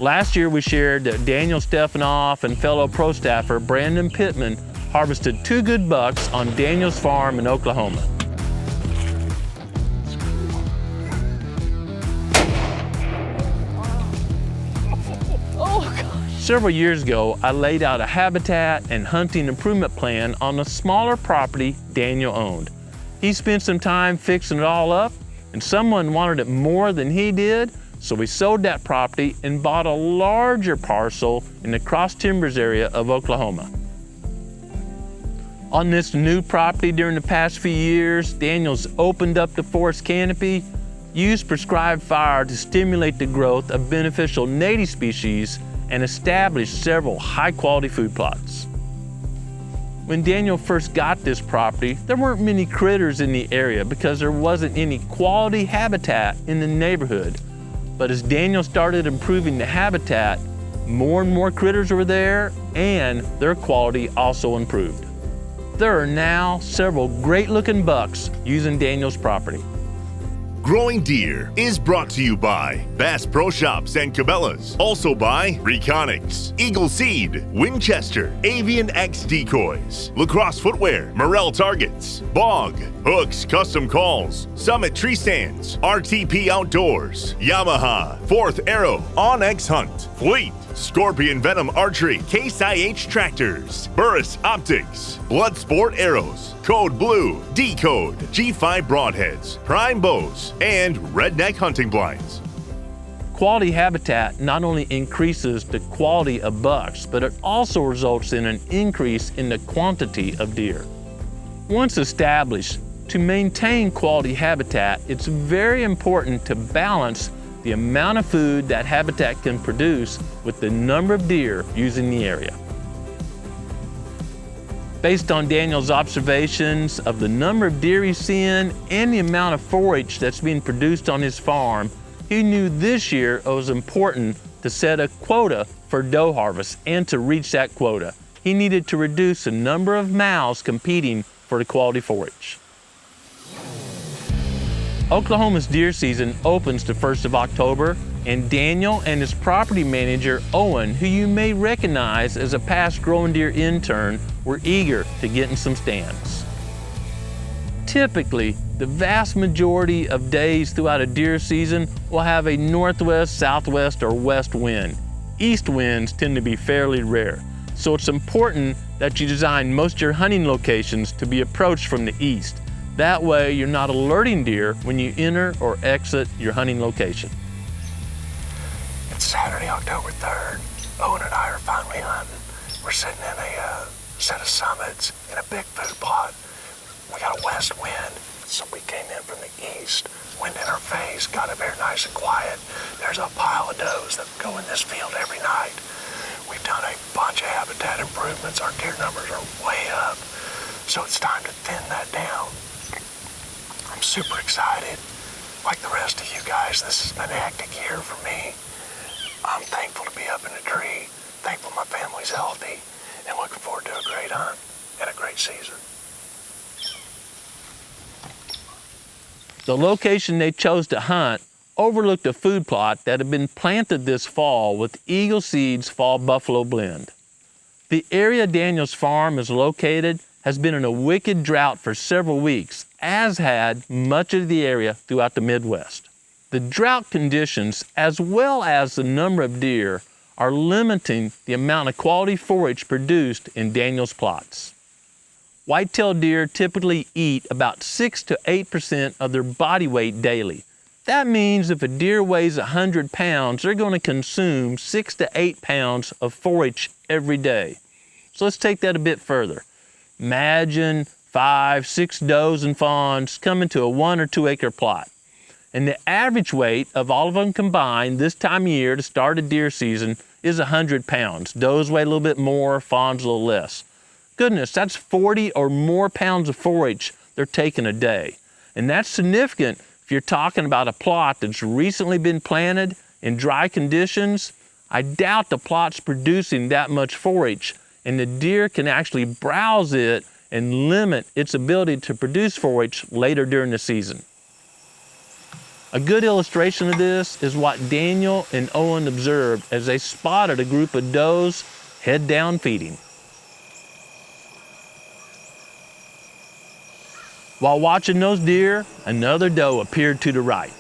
Last year we shared that Daniel Stefanoff and fellow pro staffer Brandon Pittman harvested 2 good bucks on Daniel's farm in Oklahoma. Several years ago, I laid out a habitat and hunting improvement plan on a smaller property Daniel owned. He spent some time fixing it all up, and someone wanted it more than he did, so we sold that property and bought a larger parcel in the Cross Timbers area of Oklahoma. On this new property during the past few years, Daniel's opened up the forest canopy, used prescribed fire to stimulate the growth of beneficial native species, and established several high-quality food plots. When Daniel first got this property, there weren't many critters in the area because there wasn't any quality habitat in the neighborhood. But as Daniel started improving the habitat, more and more critters were there, and their quality also improved. There are now several great-looking bucks using Daniel's property. Growing Deer is brought to you by Bass Pro Shops and Cabela's. Also by Reconics, Eagle Seed, Winchester, Avian X Decoys, Lacrosse Footwear, Morel Targets, Bog, Hooks Custom Calls, Summit Tree Stands, RTP Outdoors, Yamaha, Fourth Arrow, Onyx Hunt, Fleet, Scorpion Venom Archery, Case IH Tractors, Burris Optics, Bloodsport Arrows, Code Blue, Decode, G5 Broadheads, Prime Bows, and Redneck Hunting Blinds. Quality habitat not only increases the quality of bucks, but it also results in an increase in the quantity of deer. Once established, to maintain quality habitat, it's very important to balance the amount of food that habitat can produce with the number of deer using the area. Based on Daniel's observations of the number of deer he's seeing and the amount of forage that's being produced on his farm, he knew this year it was important to set a quota for doe harvest, and to reach that quota, he needed to reduce the number of mouths competing for the quality forage. Oklahoma's deer season opens the 1st of October, and Daniel and his property manager, Owen, who you may recognize as a past growing deer intern, were eager to get in some stands. Typically, the vast majority of days throughout a deer season will have a northwest, southwest, or west wind. East winds tend to be fairly rare, so it's important that you design most of your hunting locations to be approached from the east. That way, you're not alerting deer when you enter or exit your hunting location. It's Saturday, October 3rd. Owen and I are finally hunting. We're sitting in a set of summits in a big food plot. We got a west wind, so we came in from the east. Wind in our face, got it very nice and quiet. There's a pile of does that go in this field every night. We've done a bunch of habitat improvements. Our deer numbers are way up, so it's time to thin that down. I'm super excited. Like the rest of you guys, this has been a hectic year for me. I'm thankful to be up in a tree, thankful my family's healthy, and looking forward to a great hunt and a great season. The location they chose to hunt overlooked a food plot that had been planted this fall with Eagle Seed's Fall Buffalo Blend. The area Daniel's farm is located has been in a wicked drought for several weeks, as had much of the area throughout the Midwest. The drought conditions, as well as the number of deer, are limiting the amount of quality forage produced in Daniel's plots. White-tailed deer typically eat about 6 to 8% of their body weight daily. That means if a deer weighs 100 pounds, they're going to consume 6 to 8 pounds of forage every day. So let's take that a bit further. Imagine 5, 6 does and fawns come into a 1 or 2 acre plot. And the average weight of all of them combined this time of year to start a deer season is 100 pounds. Does weigh a little bit more, fawns a little less. Goodness, that's 40 or more pounds of forage they're taking a day. And that's significant if you're talking about a plot that's recently been planted in dry conditions. I doubt the plot's producing that much forage, and the deer can actually browse it and limit its ability to produce forage later during the season. A good illustration of this is what Daniel and Owen observed as they spotted a group of does head down feeding. While watching those deer, another doe appeared to the right.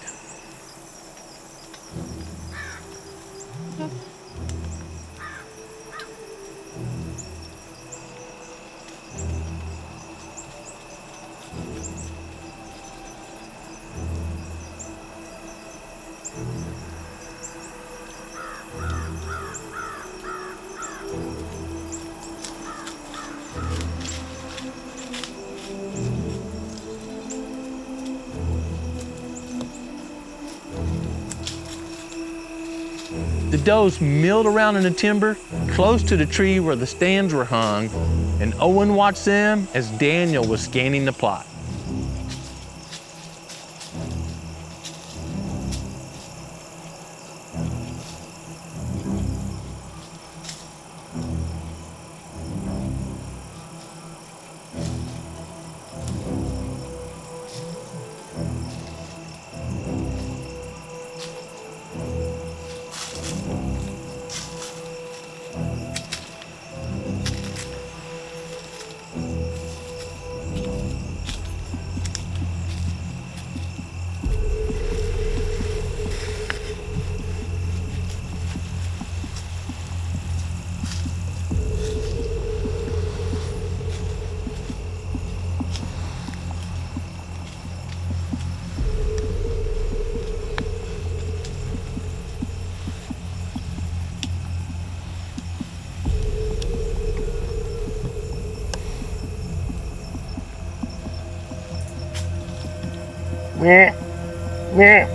The does milled around in the timber close to the tree where the stands were hung, and Owen watched them as Daniel was scanning the plot. Yeah. Yeah.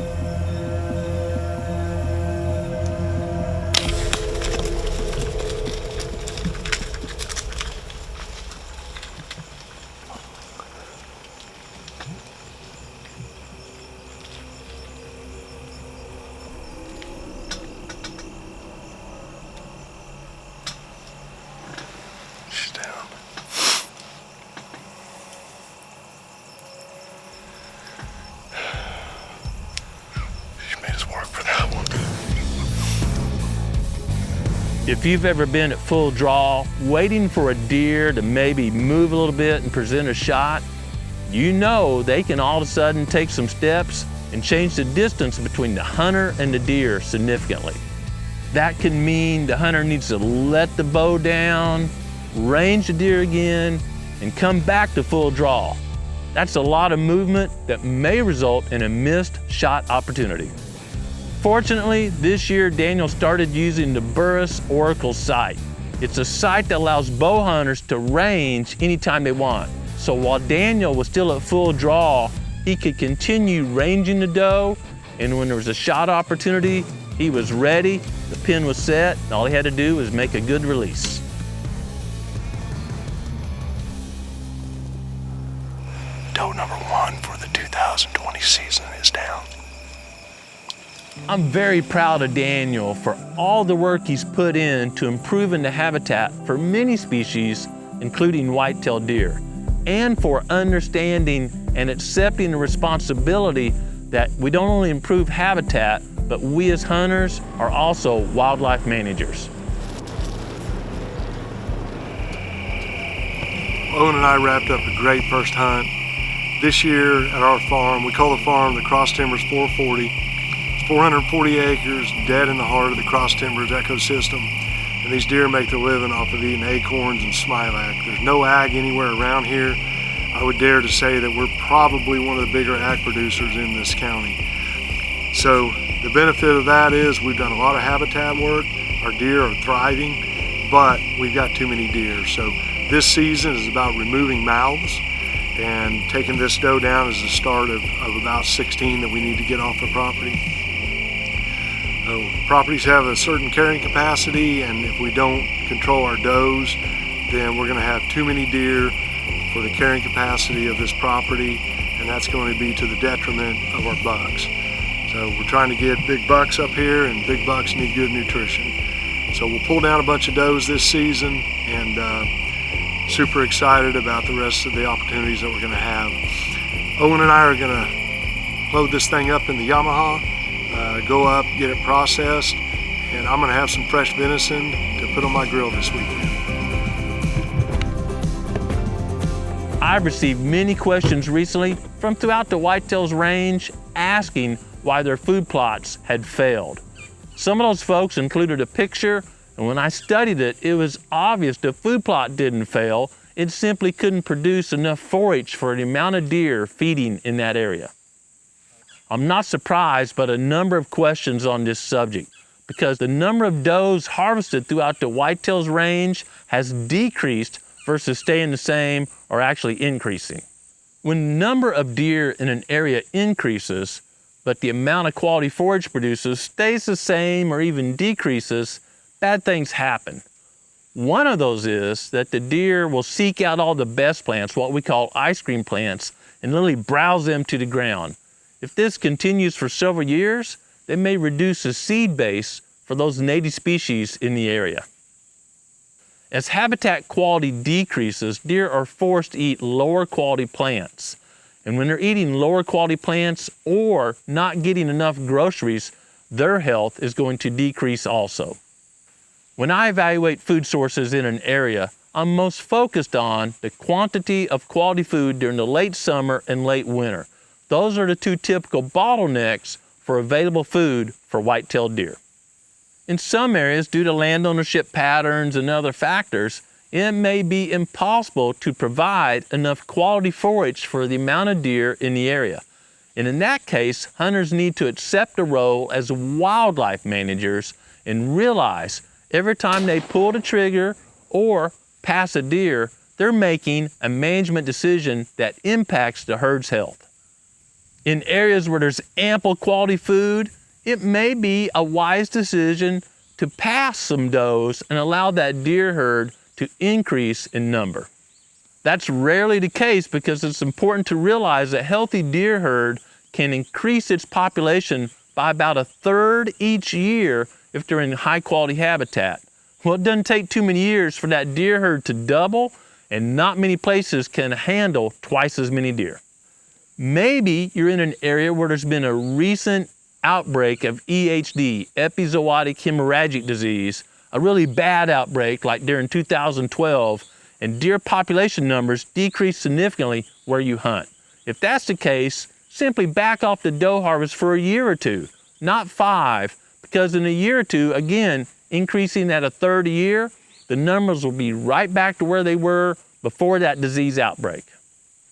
She's down. If you've ever been at full draw, waiting for a deer to maybe move a little bit and present a shot, you know they can all of a sudden take some steps and change the distance between the hunter and the deer significantly. That can mean the hunter needs to let the bow down, range the deer again, and come back to full draw. That's a lot of movement that may result in a missed shot opportunity. Fortunately, this year Daniel started using the Burris Oracle sight. It's a sight that allows bow hunters to range anytime they want. So while Daniel was still at full draw, he could continue ranging the doe, and when there was a shot opportunity, he was ready, the pin was set, and all he had to do was make a good release. Doe number 1 for the 2020 season is down. I'm very proud of Daniel for all the work he's put in to improving the habitat for many species, including white-tailed deer, and for understanding and accepting the responsibility that we don't only improve habitat, but we as hunters are also wildlife managers. Owen and I wrapped up a great first hunt. This year at our farm, we call the farm the Cross Timbers 440. 440 acres dead in the heart of the Cross Timbers ecosystem, and these deer make their living off of eating acorns and smilax. There's no ag anywhere around here. I would dare to say that we're probably one of the bigger ag producers in this county. So the benefit of that is we've done a lot of habitat work. Our deer are thriving, but we've got too many deer. So this season is about removing mouths, and taking this doe down is the start of about 16 that we need to get off the property. Properties have a certain carrying capacity, and if we don't control our does, then we're going to have too many deer for the carrying capacity of this property, and that's going to be to the detriment of our bucks. So we're trying to get big bucks up here, and big bucks need good nutrition. So we'll pull down a bunch of does this season, and super excited about the rest of the opportunities that we're going to have. Owen and I are going to load this thing up in the Yamaha, go up, get it processed, and I'm gonna have some fresh venison to put on my grill this weekend. I've received many questions recently from throughout the Whitetails range asking why their food plots had failed. Some of those folks included a picture, and when I studied it, it was obvious the food plot didn't fail. It simply couldn't produce enough forage for the amount of deer feeding in that area. I'm not surprised by the number of questions on this subject because the number of does harvested throughout the Whitetails range has decreased versus staying the same or actually increasing. When the number of deer in an area increases, but the amount of quality forage produces stays the same or even decreases, bad things happen. One of those is that the deer will seek out all the best plants, what we call ice cream plants, and literally browse them to the ground. If this continues for several years, they may reduce the seed base for those native species in the area. As habitat quality decreases, deer are forced to eat lower quality plants. And when they're eating lower quality plants or not getting enough groceries, their health is going to decrease also. When I evaluate food sources in an area, I'm most focused on the quantity of quality food during the late summer and late winter. Those are the two typical bottlenecks for available food for white-tailed deer. In some areas, due to land ownership patterns and other factors, it may be impossible to provide enough quality forage for the amount of deer in the area. And in that case, hunters need to accept a role as wildlife managers and realize every time they pull the trigger or pass a deer, they're making a management decision that impacts the herd's health. In areas where there's ample quality food, it may be a wise decision to pass some does and allow that deer herd to increase in number. That's rarely the case because it's important to realize that a healthy deer herd can increase its population by about 1/3 each year if they're in high quality habitat. Well, it doesn't take too many years for that deer herd to double, and not many places can handle twice as many deer. Maybe you're in an area where there's been a recent outbreak of EHD, epizootic hemorrhagic disease, a really bad outbreak like during 2012, and deer population numbers decrease significantly where you hunt. If that's the case, simply back off the doe harvest for a year or two, not 5, because in a year or two, again, increasing at 1/3 a year, the numbers will be right back to where they were before that disease outbreak.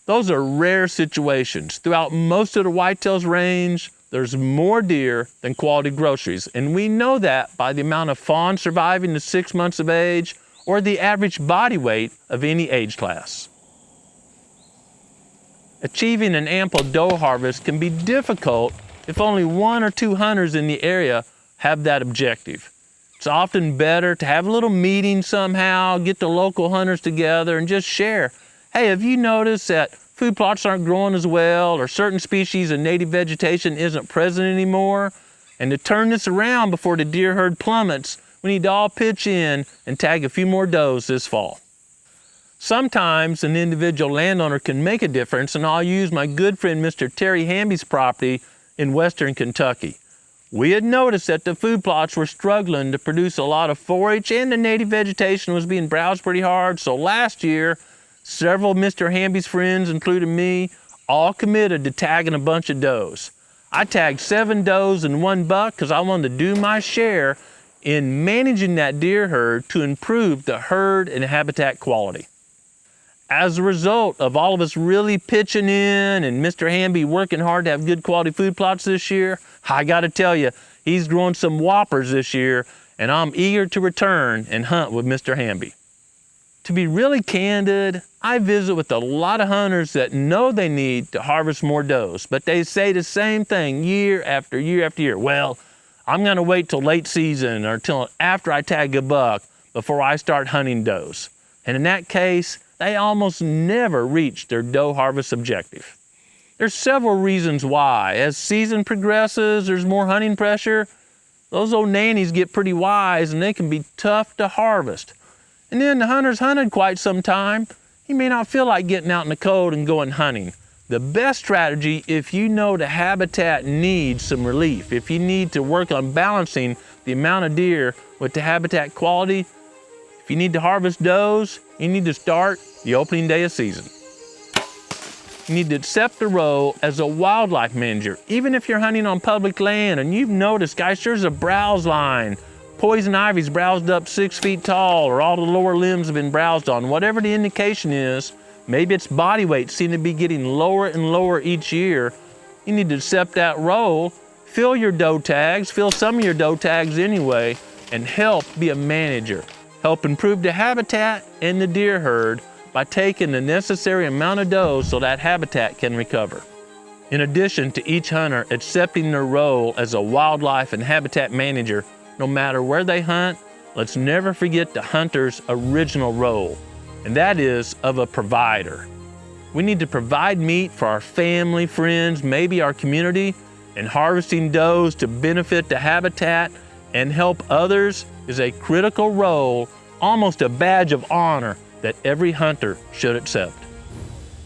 Those are rare situations. Throughout most of the Whitetails range, there's more deer than quality groceries, and we know that by the amount of fawns surviving to 6 months of age or the average body weight of any age class. Achieving an ample doe harvest can be difficult if only 1 or 2 hunters in the area have that objective. It's often better to have a little meeting somehow, get the local hunters together and just share. Hey, have you noticed that food plots aren't growing as well, or certain species of native vegetation isn't present anymore? And to turn this around before the deer herd plummets, we need to all pitch in and tag a few more does this fall. Sometimes an individual landowner can make a difference, and I'll use my good friend Mr. Terry Hamby's property in western Kentucky. We had noticed that the food plots were struggling to produce a lot of forage and the native vegetation was being browsed pretty hard. So last year, several of Mr. Hamby's friends, including me, all committed to tagging a bunch of does. I tagged 7 does and 1 buck because I wanted to do my share in managing that deer herd to improve the herd and habitat quality. As a result of all of us really pitching in and Mr. Hamby working hard to have good quality food plots this year, I gotta tell you, he's growing some whoppers this year, and I'm eager to return and hunt with Mr. Hamby. To be really candid, I visit with a lot of hunters that know they need to harvest more does, but they say the same thing year after year after year. Well, I'm gonna wait till late season or till after I tag a buck before I start hunting does. And in that case, they almost never reach their doe harvest objective. There's several reasons why. As season progresses, there's more hunting pressure. Those old nannies get pretty wise and they can be tough to harvest. And then the hunter's hunted quite some time. He may not feel like getting out in the cold and going hunting. The best strategy, if you know the habitat needs some relief, if you need to work on balancing the amount of deer with the habitat quality, if you need to harvest does, you need to start the opening day of season. You need to accept the role as a wildlife manager. Even if you're hunting on public land and you've noticed, guys, there's a browse line, poison ivy's browsed up 6 feet tall, or all the lower limbs have been browsed on, whatever the indication is, maybe its body weight seems to be getting lower and lower each year. You need to accept that role, fill your doe tags, fill some of your doe tags anyway, and help be a manager. Help improve the habitat and the deer herd by taking the necessary amount of does so that habitat can recover. In addition to each hunter accepting their role as a wildlife and habitat manager, no matter where they hunt, let's never forget the hunter's original role, and that is of a provider. We need to provide meat for our family, friends, maybe our community, and harvesting does to benefit the habitat and help others is a critical role, almost a badge of honor that every hunter should accept.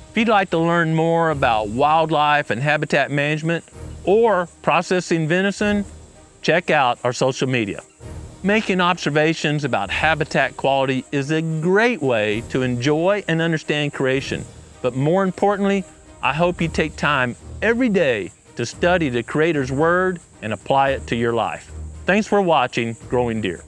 If you'd like to learn more about wildlife and habitat management or processing venison, check out our social media. Making observations about habitat quality is a great way to enjoy and understand creation. But more importantly, I hope you take time every day to study the Creator's Word and apply it to your life. Thanks for watching Growing Deer.